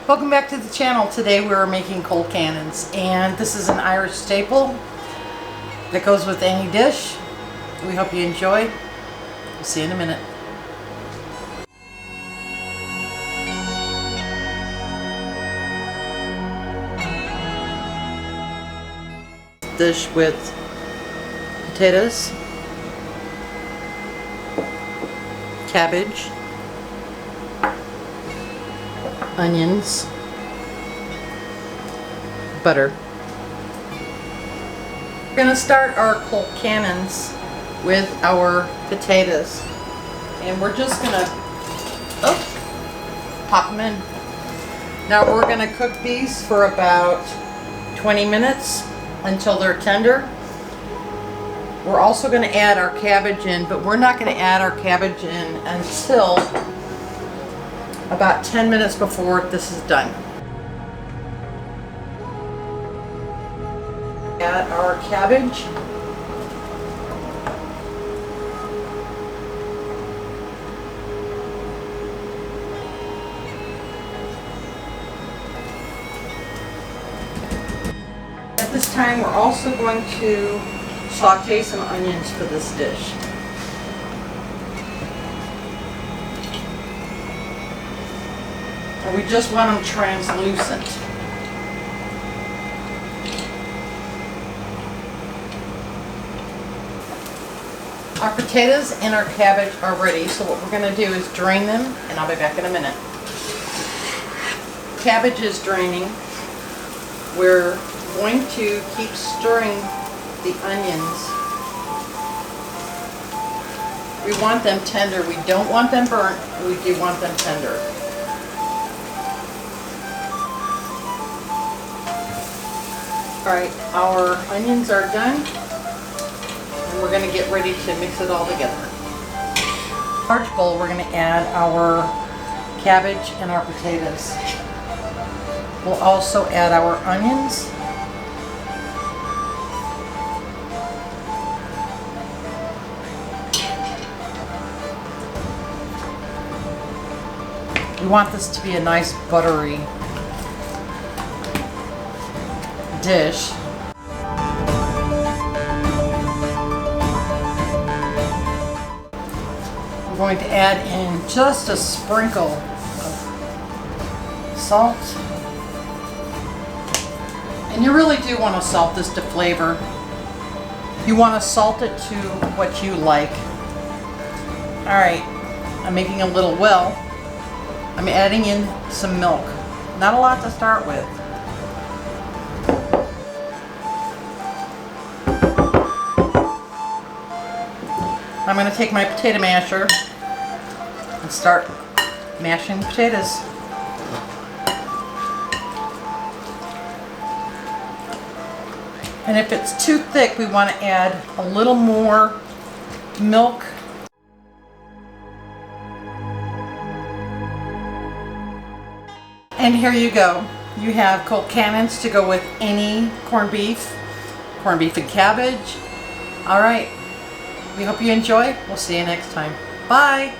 Welcome back to the channel. Today we're making Colcannons, and this is an Irish staple that goes with any dish. We hope you enjoy. We'll see you in a minute. Dish with potatoes, cabbage, onions, butter. We're going to start our Colcannons with our potatoes, and we're just going to pop them in. Now we're going to cook these for about 20 minutes until they're tender. We're also going to add our cabbage in, but we're not going to add our cabbage in until about 10 minutes before this is done. Add our cabbage. At this time, we're also going to saute some onions for this dish. And we just want them translucent. Our potatoes and our cabbage are ready, so what we're going to do is drain them, and I'll be back in a minute. Cabbage is draining. We're going to keep stirring the onions. We want them tender. We don't want them burnt. We do want them tender. Alright, our onions are done, and we're going to get ready to mix it all together. In a large bowl, we're going to add our cabbage and our potatoes. We'll also add our onions. We want this to be a nice buttery dish. I'm going to add in just a sprinkle of salt. And you really do want to salt this to flavor. You want to salt it to what you like. Alright, I'm making a little well. I'm adding in some milk. Not a lot to start with. I'm going to take my potato masher and start mashing potatoes. And if it's too thick, we want to add a little more milk. And here you go. You have Colcannons to go with any corned beef and cabbage. All right. We hope you enjoy. We'll see you next time. Bye.